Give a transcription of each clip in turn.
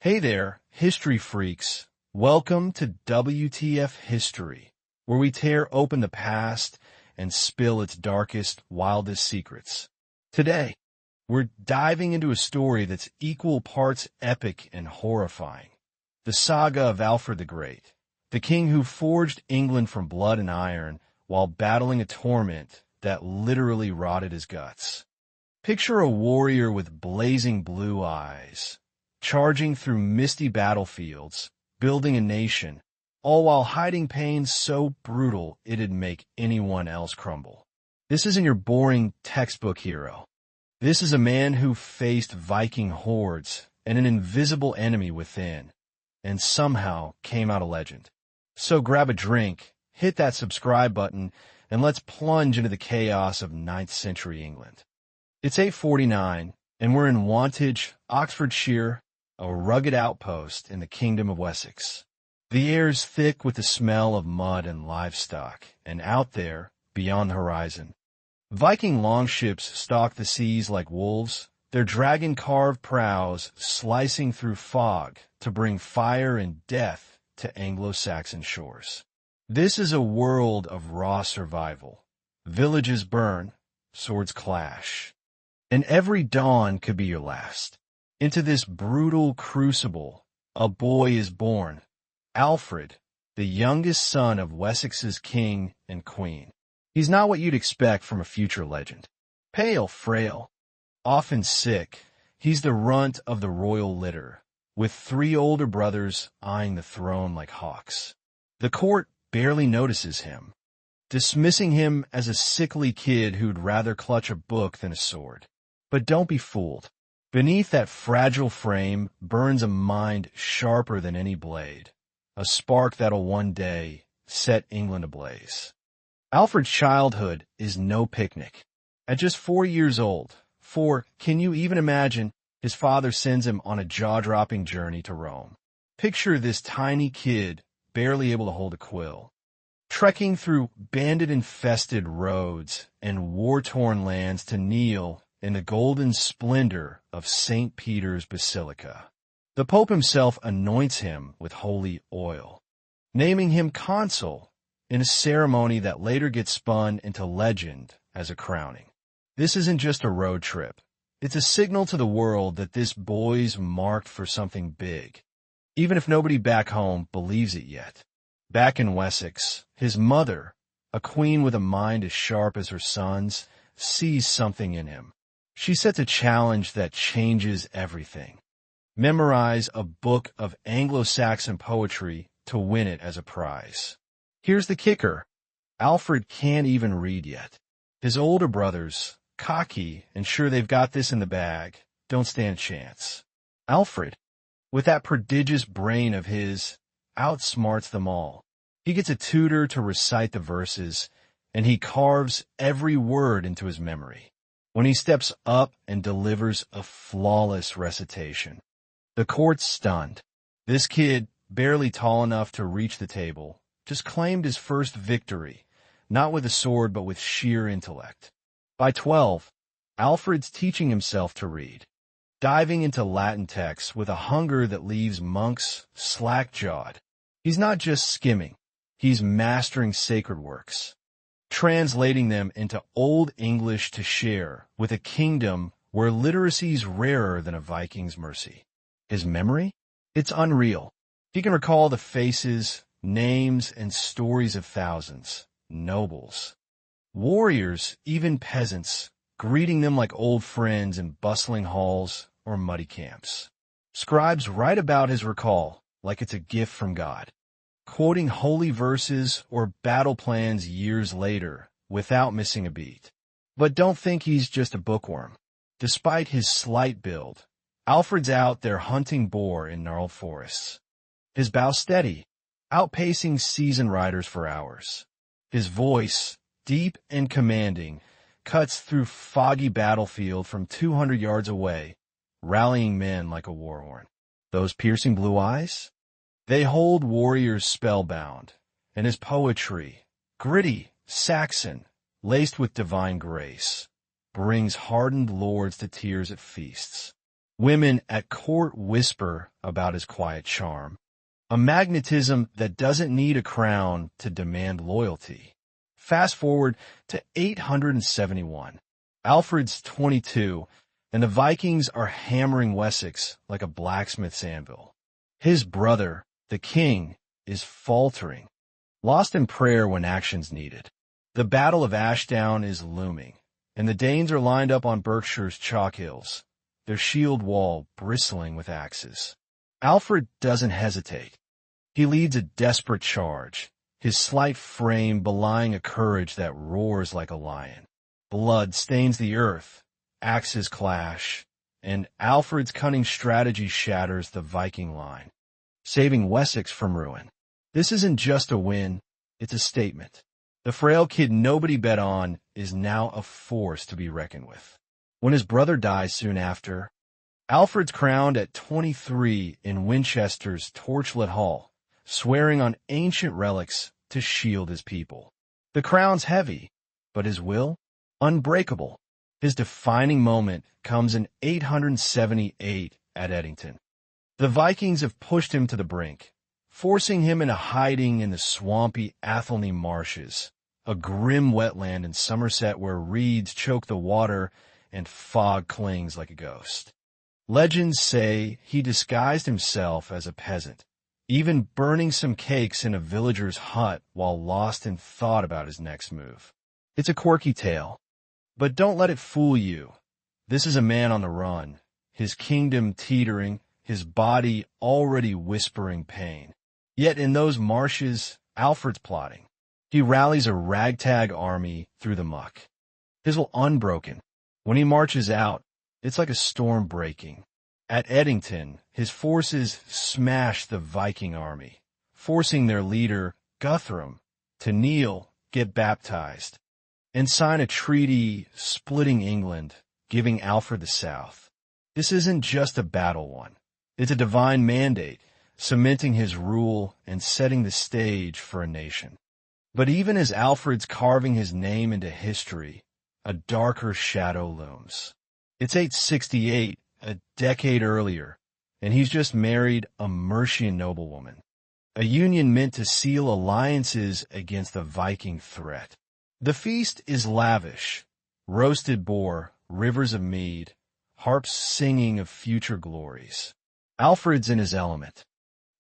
Hey there, history freaks. Welcome to WTF History, where we tear open the past and spill its darkest, wildest secrets. Today, we're diving into a story that's equal parts epic and horrifying. The saga of Alfred the Great, the king who forged England from blood and iron while battling a torment that literally rotted his guts. Picture a warrior with blazing blue eyes, charging through misty battlefields, building a nation, all while hiding pain so brutal it'd make anyone else crumble. This isn't your boring textbook hero. This is a man who faced Viking hordes and an invisible enemy within, and somehow came out a legend. So grab a drink, hit that subscribe button, and let's plunge into the chaos of 9th century England. It's 8:49, and we're in Wantage, Oxfordshire, a rugged outpost in the Kingdom of Wessex. The air's thick with the smell of mud and livestock, and out there, beyond the horizon, Viking longships stalk the seas like wolves, their dragon-carved prows slicing through fog to bring fire and death to Anglo-Saxon shores. This is a world of raw survival. Villages burn, swords clash, and every dawn could be your last. Into this brutal crucible, a boy is born, Alfred, the youngest son of Wessex's king and queen. He's not what you'd expect from a future legend. Pale, frail, often sick, he's the runt of the royal litter, with 3 older brothers eyeing the throne like hawks. The court barely notices him, dismissing him as a sickly kid who'd rather clutch a book than a sword. But don't be fooled. Beneath that fragile frame burns a mind sharper than any blade, a spark that'll one day set England ablaze. Alfred's childhood is no picnic. At just 4 years old, can you even imagine, his father sends him on a jaw-dropping journey to Rome. Picture this tiny kid, barely able to hold a quill, trekking through bandit-infested roads and war-torn lands to kneel in the golden splendor of St. Peter's Basilica. The Pope himself anoints him with holy oil, naming him consul in a ceremony that later gets spun into legend as a crowning. This isn't just a road trip. It's a signal to the world that this boy's marked for something big, even if nobody back home believes it yet. Back in Wessex, his mother, a queen with a mind as sharp as her son's, sees something in him. She sets a challenge that changes everything. Memorize a book of Anglo-Saxon poetry to win it as a prize. Here's the kicker. Alfred can't even read yet. His older brothers, cocky and sure they've got this in the bag, don't stand a chance. Alfred, with that prodigious brain of his, outsmarts them all. He gets a tutor to recite the verses, and he carves every word into his memory. When he steps up and delivers a flawless recitation, the court's stunned. This kid, barely tall enough to reach the table, just claimed his first victory, not with a sword but with sheer intellect. By 12, Alfred's teaching himself to read, diving into Latin texts with a hunger that leaves monks slack-jawed. He's not just skimming, he's mastering sacred works, translating them into Old English to share with a kingdom where literacy's rarer than a Viking's mercy. His memory? It's unreal. He can recall the faces, names, and stories of thousands, nobles, warriors, even peasants, greeting them like old friends in bustling halls or muddy camps. Scribes write about his recall like it's a gift from God, quoting holy verses or battle plans years later without missing a beat. But don't think he's just a bookworm. Despite his slight build, Alfred's out there hunting boar in gnarled forests. His bow steady, outpacing seasoned riders for hours. His voice, deep and commanding, cuts through foggy battlefield from 200 yards away, rallying men like a war horn. Those piercing blue eyes? They hold warriors spellbound, and his poetry, gritty, Saxon, laced with divine grace, brings hardened lords to tears at feasts. Women at court whisper about his quiet charm, a magnetism that doesn't need a crown to demand loyalty. Fast forward to 871. Alfred's 22, and the Vikings are hammering Wessex like a blacksmith's anvil. His brother, the king, is faltering, lost in prayer when action's needed. The Battle of Ashdown is looming, and the Danes are lined up on Berkshire's chalk hills, their shield wall bristling with axes. Alfred doesn't hesitate. He leads a desperate charge, his slight frame belying a courage that roars like a lion. Blood stains the earth, axes clash, and Alfred's cunning strategy shatters the Viking line, saving Wessex from ruin. This isn't just a win, it's a statement. The frail kid nobody bet on is now a force to be reckoned with. When his brother dies soon after, Alfred's crowned at 23 in Winchester's torchlit hall, swearing on ancient relics to shield his people. The crown's heavy, but his will? Unbreakable. His defining moment comes in 878 at Edington. The Vikings have pushed him to the brink, forcing him into hiding in the swampy Athelney marshes, a grim wetland in Somerset where reeds choke the water and fog clings like a ghost. Legends say he disguised himself as a peasant, even burning some cakes in a villager's hut while lost in thought about his next move. It's a quirky tale, but don't let it fool you. This is a man on the run, his kingdom teetering, his body already whispering pain. Yet in those marshes, Alfred's plotting. He rallies a ragtag army through the muck. His will unbroken. When he marches out, it's like a storm breaking. At Edington, his forces smash the Viking army, forcing their leader, Guthrum, to kneel, get baptized, and sign a treaty splitting England, giving Alfred the South. This isn't just a battle won. It's a divine mandate, cementing his rule and setting the stage for a nation. But even as Alfred's carving his name into history, a darker shadow looms. It's 868, a decade earlier, and he's just married a Mercian noblewoman, a union meant to seal alliances against the Viking threat. The feast is lavish, roasted boar, rivers of mead, harps singing of future glories. Alfred's in his element,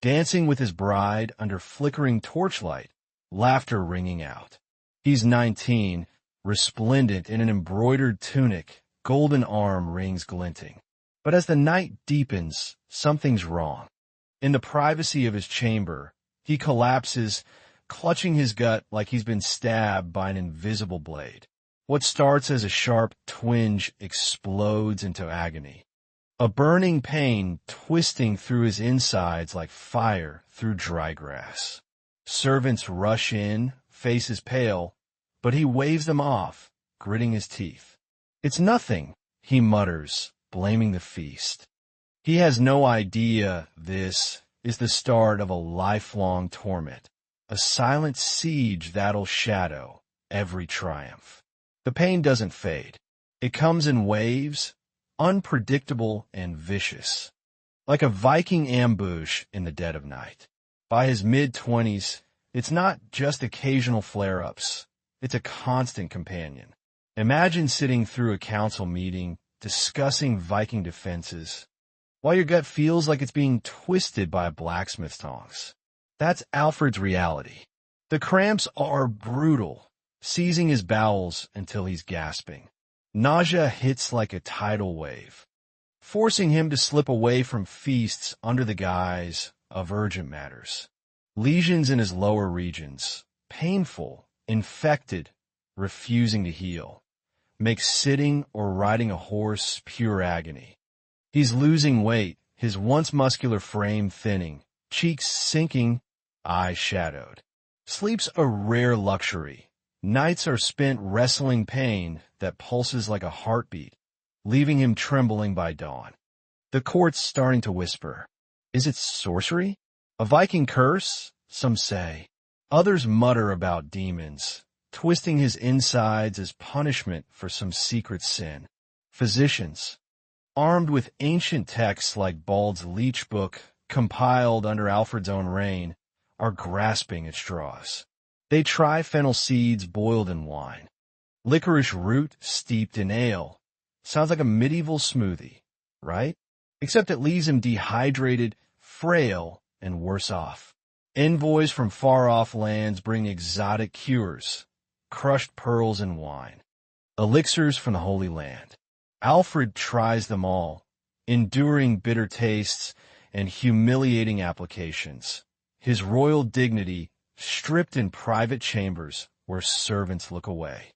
dancing with his bride under flickering torchlight, laughter ringing out. He's 19, resplendent in an embroidered tunic, golden arm rings glinting. But as the night deepens, something's wrong. In the privacy of his chamber, he collapses, clutching his gut like he's been stabbed by an invisible blade. What starts as a sharp twinge explodes into agony. A burning pain twisting through his insides like fire through dry grass. Servants rush in, faces pale, but he waves them off, gritting his teeth. It's nothing, he mutters, blaming the feast. He has no idea this is the start of a lifelong torment, a silent siege that'll shadow every triumph. The pain doesn't fade. It comes in waves, unpredictable and vicious, like a Viking ambush in the dead of night. By his mid-20s, it's not just occasional flare-ups. It's a constant companion. Imagine sitting through a council meeting discussing Viking defenses, while your gut feels like it's being twisted by a blacksmith's tongs. That's Alfred's reality. The cramps are brutal, seizing his bowels until he's gasping. Nausea hits like a tidal wave, forcing him to slip away from feasts under the guise of urgent matters. Lesions in his lower regions, painful, infected, refusing to heal, makes sitting or riding a horse pure agony. He's losing weight, his once muscular frame thinning, cheeks sinking, eyes shadowed. Sleep's a rare luxury. Nights are spent wrestling pain that pulses like a heartbeat, leaving him trembling by dawn. The court's starting to whisper. Is it sorcery? A Viking curse? Some say. Others mutter about demons, twisting his insides as punishment for some secret sin. Physicians, armed with ancient texts like Bald's Leech Book, compiled under Alfred's own reign, are grasping at straws. They try fennel seeds boiled in wine. Licorice root steeped in ale. Sounds like a medieval smoothie, right? Except it leaves him dehydrated, frail, and worse off. Envoys from far-off lands bring exotic cures, crushed pearls and wine, elixirs from the Holy Land. Alfred tries them all, enduring bitter tastes and humiliating applications. His royal dignity stripped in private chambers where servants look away.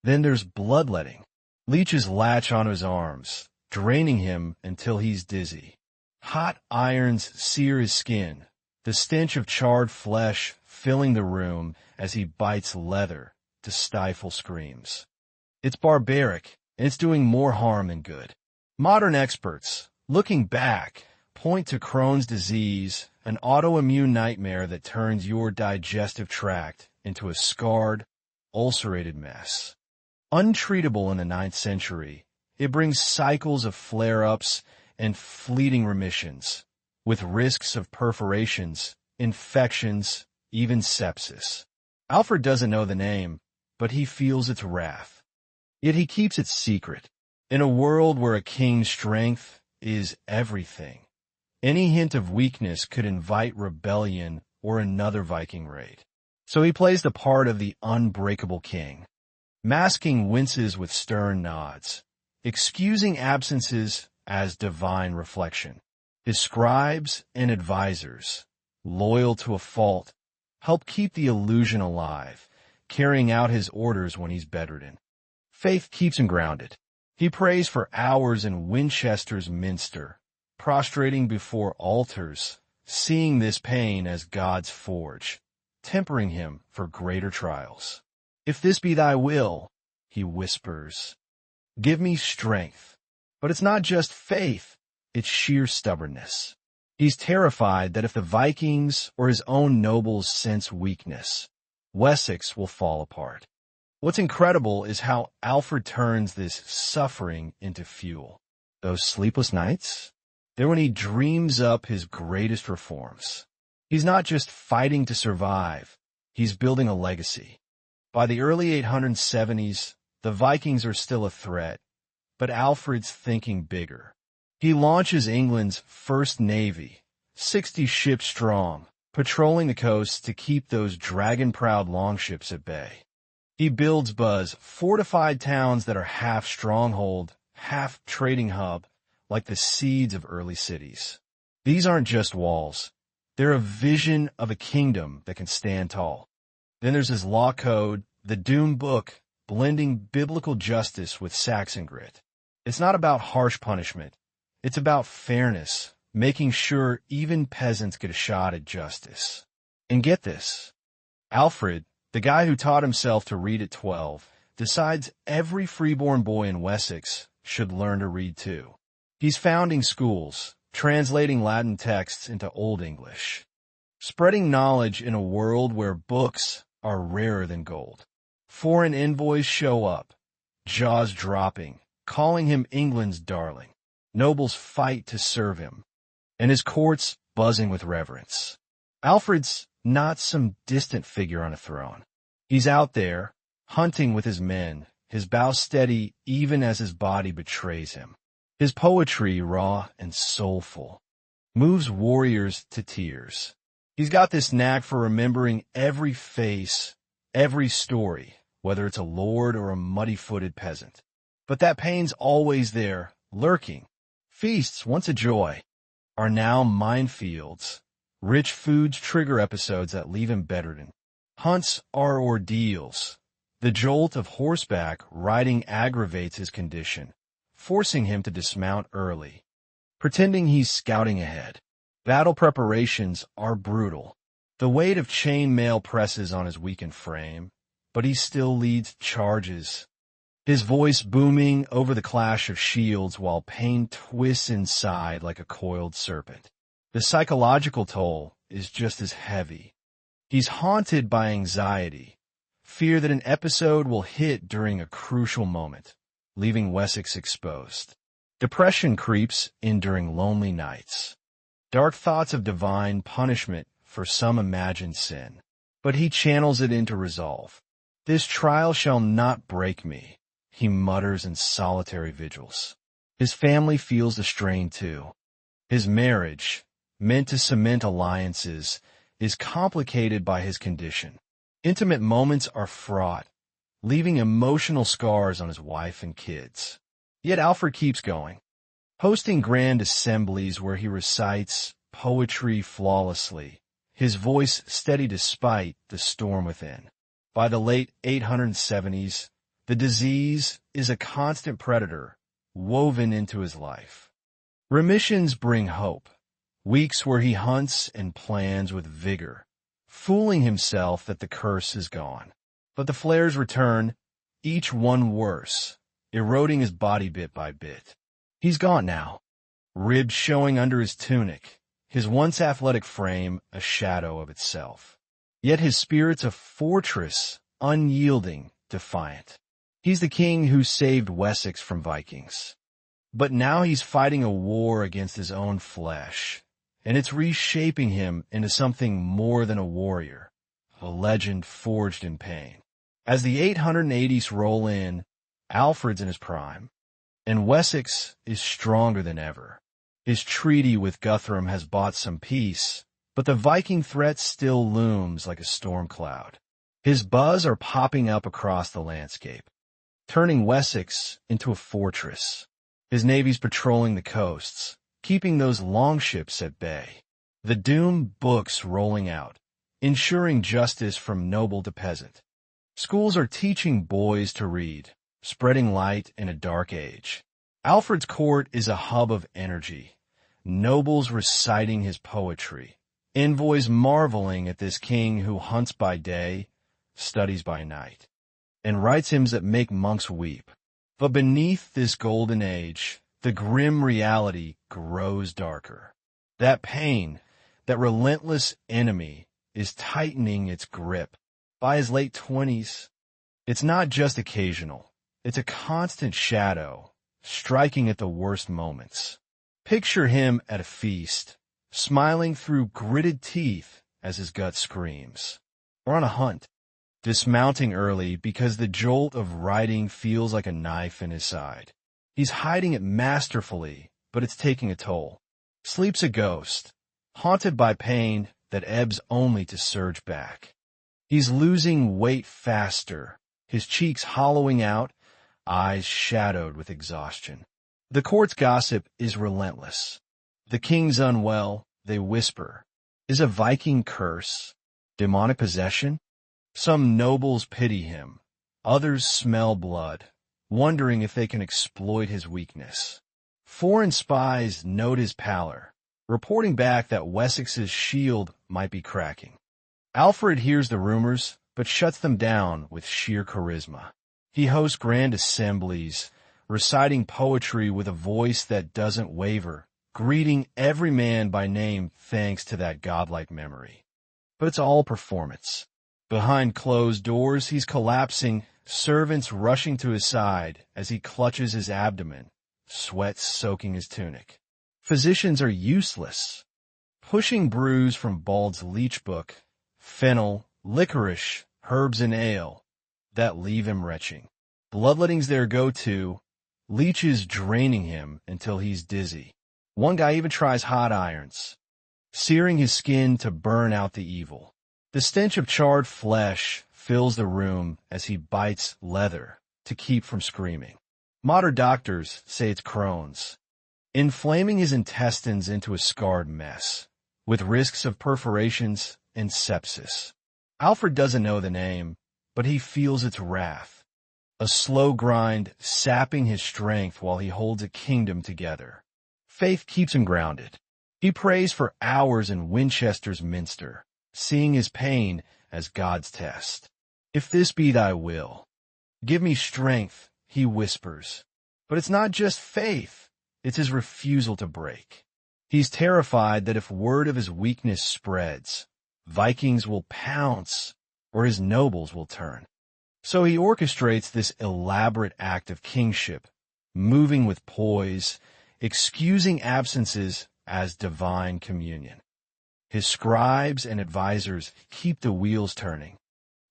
Then there's bloodletting. Leeches latch onto his arms, draining him until he's dizzy. Hot irons sear his skin, the stench of charred flesh filling the room as he bites leather to stifle screams. It's barbaric, and it's doing more harm than good. Modern experts, looking back, point to Crohn's disease, an autoimmune nightmare that turns your digestive tract into a scarred, ulcerated mess. Untreatable in the 9th century, it brings cycles of flare-ups and fleeting remissions, with risks of perforations, infections, even sepsis. Alfred doesn't know the name, but he feels its wrath. Yet he keeps it secret. In a world where a king's strength is everything, any hint of weakness could invite rebellion or another Viking raid. So he plays the part of the unbreakable king, masking winces with stern nods, excusing absences as divine reflection. His scribes and advisors, loyal to a fault, help keep the illusion alive, carrying out his orders when he's bedridden. Faith keeps him grounded. He prays for hours in Winchester's minster, prostrating before altars, seeing this pain as God's forge, tempering him for greater trials. If this be thy will, he whispers, give me strength. But it's not just faith, it's sheer stubbornness. He's terrified that if the Vikings or his own nobles sense weakness, Wessex will fall apart. What's incredible is how Alfred turns this suffering into fuel. Those sleepless nights, they're when he dreams up his greatest reforms. He's not just fighting to survive, he's building a legacy. By the early 870s, the Vikings are still a threat, but Alfred's thinking bigger. He launches England's first navy, 60 ships strong, patrolling the coasts to keep those dragon-proud longships at bay. He builds fortified towns that are half stronghold, half trading hub, like the seeds of early cities. These aren't just walls. They're a vision of a kingdom that can stand tall. Then there's his law code, the Doom Book, blending biblical justice with Saxon grit. It's not about harsh punishment. It's about fairness, making sure even peasants get a shot at justice. And get this, Alfred, the guy who taught himself to read at 12, decides every freeborn boy in Wessex should learn to read too. He's founding schools, translating Latin texts into Old English, spreading knowledge in a world where books are rarer than gold. Foreign envoys show up, jaws dropping, calling him England's darling. Nobles fight to serve him, and his court's buzzing with reverence. Alfred's not some distant figure on a throne. He's out there, hunting with his men, his bow steady even as his body betrays him. His poetry, raw and soulful, moves warriors to tears. He's got this knack for remembering every face, every story, whether it's a lord or a muddy-footed peasant. But that pain's always there, lurking. Feasts, once a joy, are now minefields. Rich foods trigger episodes that leave him bedridden. Hunts are ordeals. The jolt of horseback riding aggravates his condition, forcing him to dismount early, pretending he's scouting ahead. Battle preparations are brutal. The weight of chain mail presses on his weakened frame, but he still leads charges, his voice booming over the clash of shields while pain twists inside like a coiled serpent. The psychological toll is just as heavy. He's haunted by anxiety, fear that an episode will hit during a crucial moment, leaving Wessex exposed. Depression creeps in during lonely nights. Dark thoughts of divine punishment for some imagined sin. But he channels it into resolve. This trial shall not break me, he mutters in solitary vigils. His family feels the strain too. His marriage, meant to cement alliances, is complicated by his condition. Intimate moments are fraught, leaving emotional scars on his wife and kids. Yet Alfred keeps going, hosting grand assemblies where he recites poetry flawlessly, his voice steady despite the storm within. By the late 870s, the disease is a constant predator woven into his life. Remissions bring hope, weeks where he hunts and plans with vigor, fooling himself that the curse is gone. But the flares return, each one worse, eroding his body bit by bit. He's gaunt now, ribs showing under his tunic, his once athletic frame a shadow of itself. Yet his spirit's a fortress, unyielding, defiant. He's the king who saved Wessex from Vikings. But now he's fighting a war against his own flesh, and it's reshaping him into something more than a warrior, a legend forged in pain. As the 880s roll in, Alfred's in his prime, and Wessex is stronger than ever. His treaty with Guthrum has bought some peace, but the Viking threat still looms like a storm cloud. His buzz are popping up across the landscape, turning Wessex into a fortress. His navy's patrolling the coasts, keeping those longships at bay. The doom books rolling out, ensuring justice from noble to peasant. Schools are teaching boys to read, spreading light in a dark age. Alfred's court is a hub of energy, nobles reciting his poetry, envoys marveling at this king who hunts by day, studies by night, and writes hymns that make monks weep. But beneath this golden age, the grim reality grows darker. That pain, that relentless enemy, is tightening its grip. By his late 20s, it's not just occasional. It's a constant shadow, striking at the worst moments. Picture him at a feast, smiling through gritted teeth as his gut screams. Or on a hunt, dismounting early because the jolt of riding feels like a knife in his side. He's hiding it masterfully, but it's taking a toll. Sleep's a ghost, haunted by pain that ebbs only to surge back. He's losing weight faster, his cheeks hollowing out, eyes shadowed with exhaustion. The court's gossip is relentless. The king's unwell, they whisper. Is a Viking curse? Demonic possession? Some nobles pity him. Others smell blood, wondering if they can exploit his weakness. Foreign spies note his pallor, reporting back that Wessex's shield might be cracking. Alfred hears the rumors, but shuts them down with sheer charisma. He hosts grand assemblies, reciting poetry with a voice that doesn't waver, greeting every man by name thanks to that godlike memory. But it's all performance. Behind closed doors, he's collapsing, servants rushing to his side as he clutches his abdomen, sweat soaking his tunic. Physicians are useless, pushing brews from Bald's leech book, fennel, licorice, herbs and ale, that leave him retching. Bloodletting's their go-to, leeches draining him until he's dizzy. One guy even tries hot irons, searing his skin to burn out the evil. The stench of charred flesh fills the room as he bites leather to keep from screaming. Modern doctors say it's Crohn's, inflaming his intestines into a scarred mess, with risks of perforations and sepsis. Alfred doesn't know the name, but he feels its wrath, a slow grind sapping his strength while he holds a kingdom together. Faith keeps him grounded. He prays for hours in Winchester's minster, seeing his pain as God's test. If this be thy will, give me strength, he whispers. But it's not just faith, it's his refusal to break. He's terrified that if word of his weakness spreads, Vikings will pounce or his nobles will turn. So he orchestrates this elaborate act of kingship, moving with poise, excusing absences as divine communion. His scribes and advisors keep the wheels turning,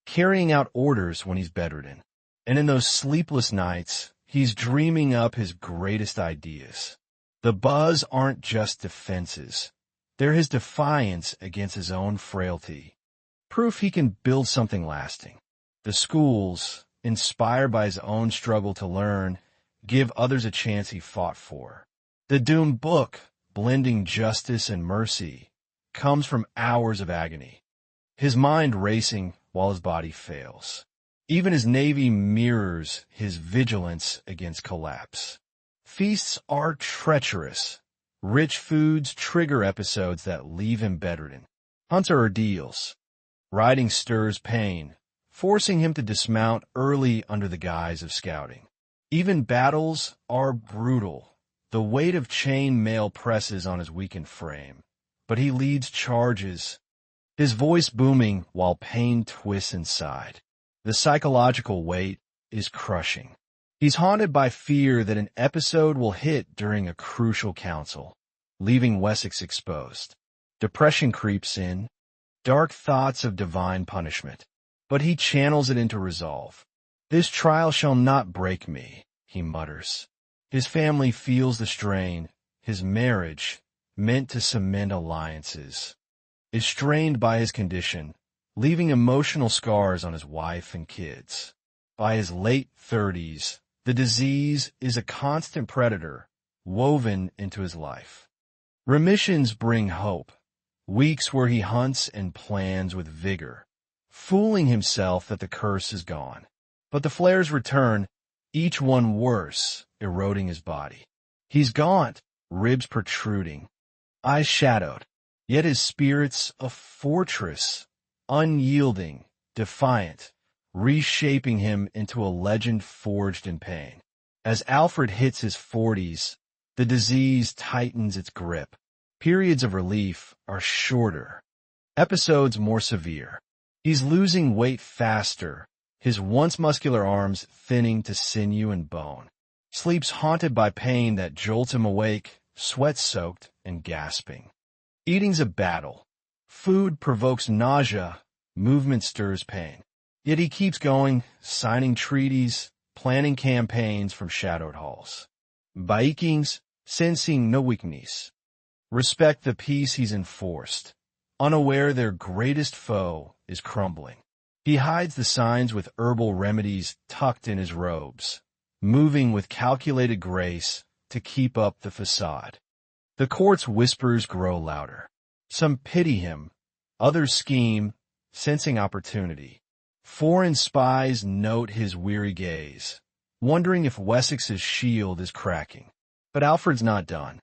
carrying out orders when he's bedridden. And in those sleepless nights, he's dreaming up his greatest ideas. The buzz aren't just defenses. They're his defiance against his own frailty. Proof he can build something lasting. The schools, inspired by his own struggle to learn, give others a chance he fought for. The doomed book, blending justice and mercy, comes from hours of agony, his mind racing while his body fails. Even his navy mirrors his vigilance against collapse. Feasts are treacherous. Rich foods trigger episodes that leave him bedridden. Hunts are ordeals. Riding stirs pain, forcing him to dismount early under the guise of scouting. Even battles are brutal. The weight of chain mail presses on his weakened frame, but he leads charges, his voice booming while pain twists inside. The psychological weight is crushing. He's haunted by fear that an episode will hit during a crucial council, leaving Wessex exposed. Depression creeps in, dark thoughts of divine punishment, but he channels it into resolve. "This trial shall not break me," he mutters. His family feels the strain. His marriage, meant to cement alliances, is strained by his condition, leaving emotional scars on his wife and kids. By his late 30s, the disease is a constant predator woven into his life. Remissions bring hope, weeks where he hunts and plans with vigor, fooling himself that the curse is gone. But the flares return, each one worse, eroding his body. He's gaunt, ribs protruding, eyes shadowed, yet his spirit's a fortress, unyielding, defiant, reshaping him into a legend forged in pain. As Alfred hits his 40s, the disease tightens its grip. Periods of relief are shorter, episodes more severe. He's losing weight faster, his once muscular arms thinning to sinew and bone. Sleeps haunted by pain that jolts him awake, sweat-soaked and gasping. Eating's a battle. Food provokes nausea, movement stirs pain. Yet he keeps going, signing treaties, planning campaigns from shadowed halls. Vikings, sensing no weakness, respect the peace he's enforced, unaware their greatest foe is crumbling. He hides the signs with herbal remedies tucked in his robes, moving with calculated grace to keep up the facade. The court's whispers grow louder. Some pity him, others scheme, sensing opportunity. Foreign spies note his weary gaze, wondering if Wessex's shield is cracking. But Alfred's not done.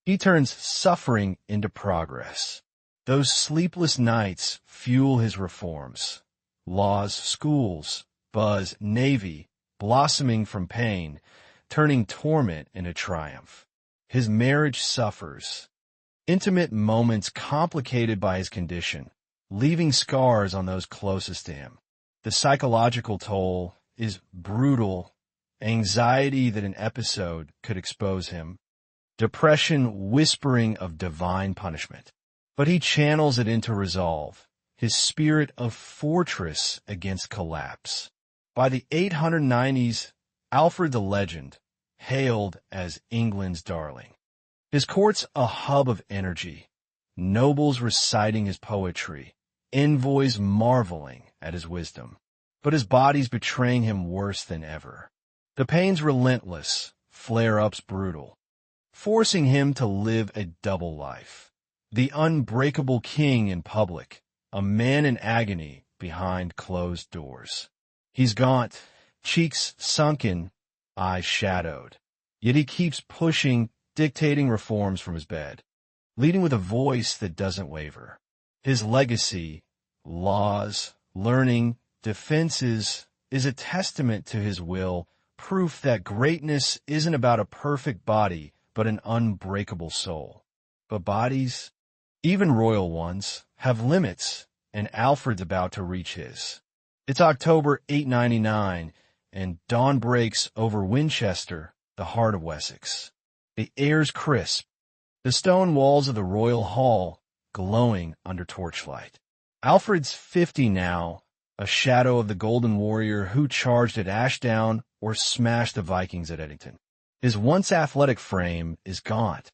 He turns suffering into progress. Those sleepless nights fuel his reforms. Laws, schools, buzz, navy, blossoming from pain, turning torment into triumph. His marriage suffers. Intimate moments complicated by his condition, leaving scars on those closest to him. The psychological toll is brutal. Anxiety that an episode could expose him. Depression whispering of divine punishment. But he channels it into resolve, his spirit of fortress against collapse. By the 890s, Alfred the Legend, hailed as England's darling. His court's a hub of energy, nobles reciting his poetry, envoys marveling at his wisdom. But his body's betraying him worse than ever. The pain's relentless, flare-ups brutal, forcing him to live a double life. The unbreakable king in public, a man in agony behind closed doors. He's gaunt, cheeks sunken, eyes shadowed. Yet he keeps pushing, dictating reforms from his bed, leading with a voice that doesn't waver. His legacy, laws, learning, defenses, is a testament to his will, proof that greatness isn't about a perfect body, but an unbreakable soul. But bodies, even royal ones, have limits, and Alfred's about to reach his. It's October 899, and dawn breaks over Winchester, the heart of Wessex. The air's crisp, the stone walls of the royal hall glowing under torchlight. Alfred's 50 now, a shadow of the golden warrior who charged at Ashdown or smashed the Vikings at Edington. His once athletic frame is gaunt,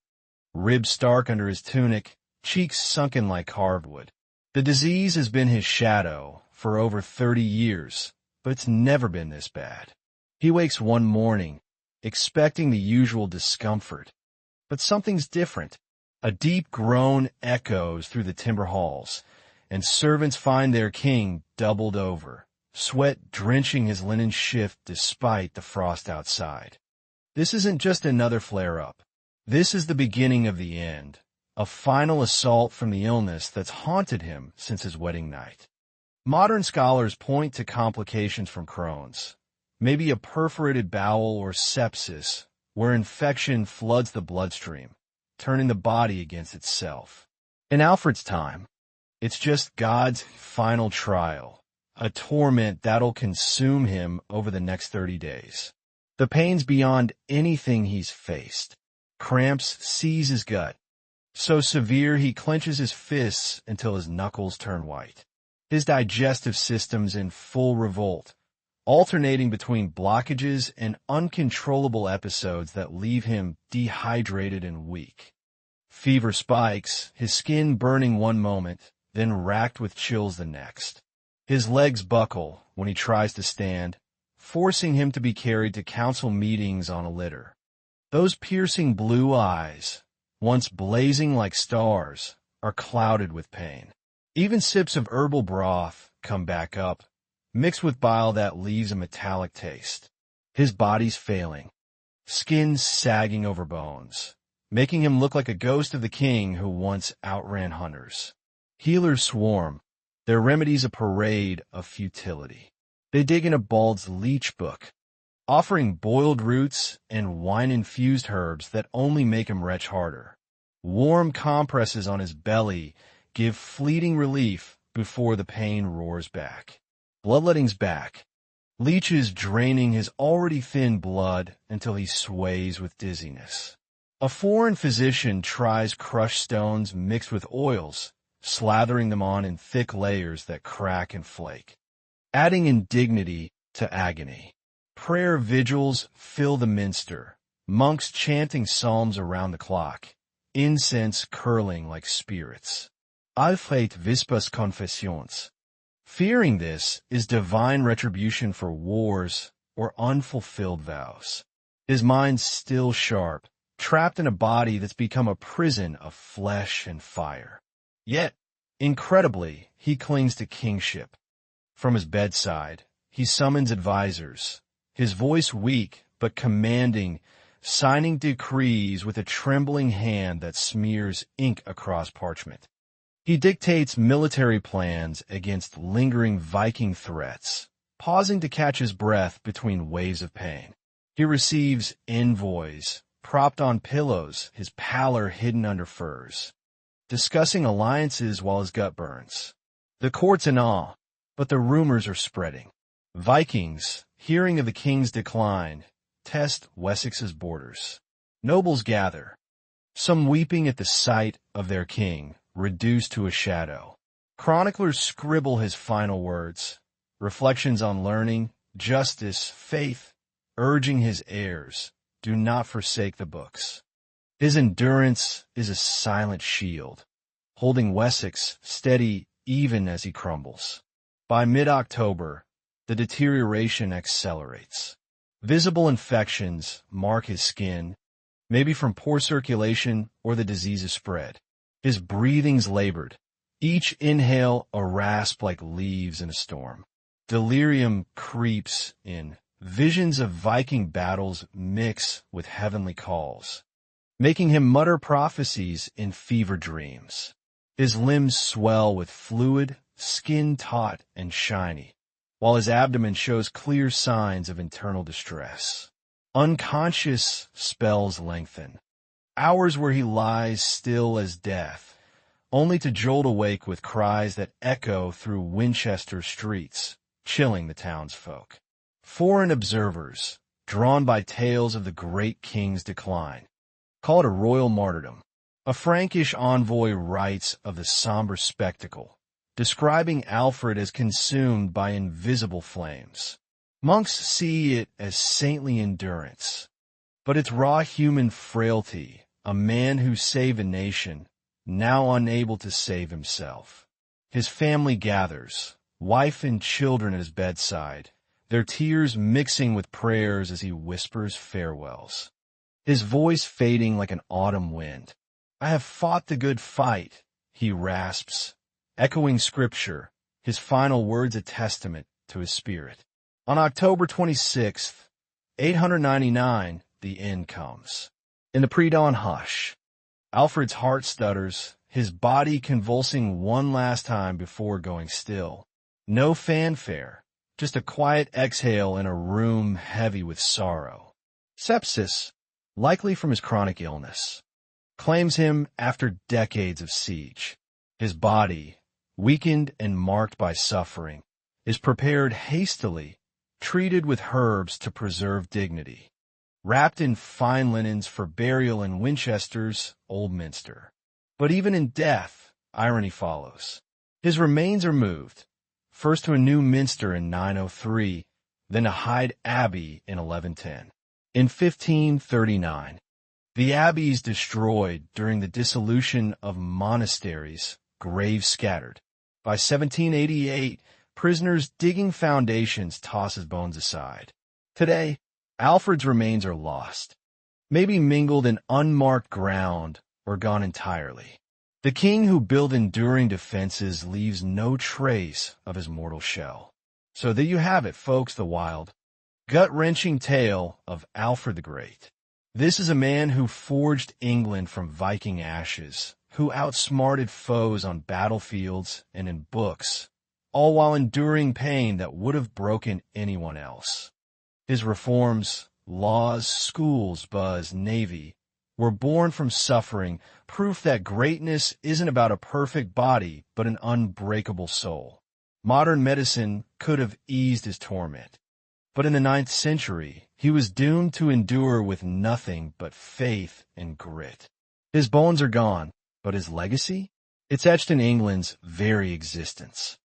ribs stark under his tunic, cheeks sunken like carved wood. The disease has been his shadow for over 30 years, but it's never been this bad. He wakes one morning, expecting the usual discomfort. But something's different. A deep groan echoes through the timber halls, and servants find their king doubled over, sweat drenching his linen shift despite the frost outside. This isn't just another flare-up. This is the beginning of the end, a final assault from the illness that's haunted him since his wedding night. Modern scholars point to complications from Crohn's, maybe a perforated bowel or sepsis, where infection floods the bloodstream, turning the body against itself. In Alfred's time, it's just God's final trial, a torment that'll consume him over the next 30 days. The pain's beyond anything he's faced. Cramps seize his gut, so severe he clenches his fists until his knuckles turn white. His digestive system's in full revolt, alternating between blockages and uncontrollable episodes that leave him dehydrated and weak. Fever spikes, his skin burning one moment, then racked with chills the next. His legs buckle when he tries to stand, forcing him to be carried to council meetings on a litter. Those piercing blue eyes, once blazing like stars, are clouded with pain. Even sips of herbal broth come back up, mixed with bile that leaves a metallic taste. His body's failing, skin sagging over bones, making him look like a ghost of the king who once outran hunters. Healers swarm, their remedies a parade of futility. They dig into Bald's leech book, offering boiled roots and wine-infused herbs that only make him retch harder. Warm compresses on his belly give fleeting relief before the pain roars back. Bloodletting's back, leeches draining his already thin blood until he sways with dizziness. A foreign physician tries crushed stones mixed with oils, slathering them on in thick layers that crack and flake, adding indignity to agony. Prayer vigils fill the minster, monks chanting psalms around the clock, incense curling like spirits. Alfred vispas confessions. Fearing this is divine retribution for wars or unfulfilled vows. His mind's still sharp, trapped in a body that's become a prison of flesh and fire. Yet, incredibly, he clings to kingship. From his bedside, he summons advisors, his voice weak but commanding, signing decrees with a trembling hand that smears ink across parchment. He dictates military plans against lingering Viking threats, pausing to catch his breath between waves of pain. He receives envoys, propped on pillows, his pallor hidden under furs, discussing alliances while his gut burns. The court's in awe, but the rumors are spreading. Vikings, hearing of the king's decline, test Wessex's borders. Nobles gather, some weeping at the sight of their king, reduced to a shadow. Chroniclers scribble his final words, reflections on learning, justice, faith, urging his heirs, do not forsake the books. His endurance is a silent shield, holding Wessex steady even as he crumbles. By mid-October, the deterioration accelerates. Visible infections mark his skin, maybe from poor circulation or the disease's spread. His breathing's labored, each inhale a rasp like leaves in a storm. Delirium creeps in. Visions of Viking battles mix with heavenly calls, making him mutter prophecies in fever dreams. His limbs swell with fluid, skin taut and shiny, while his abdomen shows clear signs of internal distress. Unconscious spells lengthen. Hours where he lies still as death, only to jolt awake with cries that echo through Winchester streets, chilling the townsfolk. Foreign observers, drawn by tales of the great king's decline. Call it a royal martyrdom. A Frankish envoy writes of the somber spectacle, describing Alfred as consumed by invisible flames. Monks see it as saintly endurance, but it's raw human frailty, a man who saved a nation, now unable to save himself. His family gathers, wife and children at his bedside, their tears mixing with prayers as he whispers farewells. His voice fading like an autumn wind. "I have fought the good fight," he rasps, echoing scripture, his final words a testament to his spirit. On October 26th, 899, the end comes. In the pre-dawn hush, Alfred's heart stutters, his body convulsing one last time before going still. No fanfare, just a quiet exhale in a room heavy with sorrow. Sepsis, likely from his chronic illness, claims him after decades of siege. His body, weakened and marked by suffering, is prepared hastily, treated with herbs to preserve dignity, wrapped in fine linens for burial in Winchester's Old Minster. But even in death, irony follows. His remains are moved, first to a new minster in 903, then to Hyde Abbey in 1110. In 1539, the abbey is destroyed during the dissolution of monasteries, graves scattered. By 1788, prisoners digging foundations toss his bones aside. Today, Alfred's remains are lost, maybe mingled in unmarked ground or gone entirely. The king who built enduring defenses leaves no trace of his mortal shell. So there you have it, folks, the wild, gut-wrenching tale of Alfred the Great. This is a man who forged England from Viking ashes, who outsmarted foes on battlefields and in books, all while enduring pain that would have broken anyone else. His reforms, laws, schools, buzz, navy, were born from suffering, proof that greatness isn't about a perfect body, but an unbreakable soul. Modern medicine could have eased his torment, but in the 9th century, he was doomed to endure with nothing but faith and grit. His bones are gone, but his legacy? It's etched in England's very existence.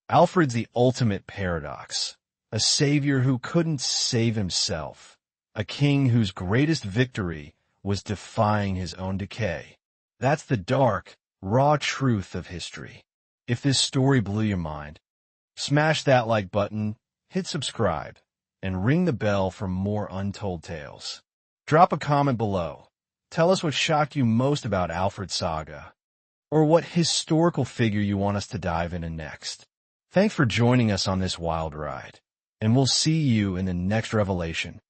Alfred's the ultimate paradox, a savior who couldn't save himself, a king whose greatest victory was defying his own decay. That's the dark, raw truth of history. If this story blew your mind, smash that like button, hit subscribe, and ring the bell for more untold tales. Drop a comment below. Tell us what shocked you most about Alfred's saga, or what historical figure you want us to dive into next. Thanks for joining us on this wild ride, and we'll see you in the next revelation.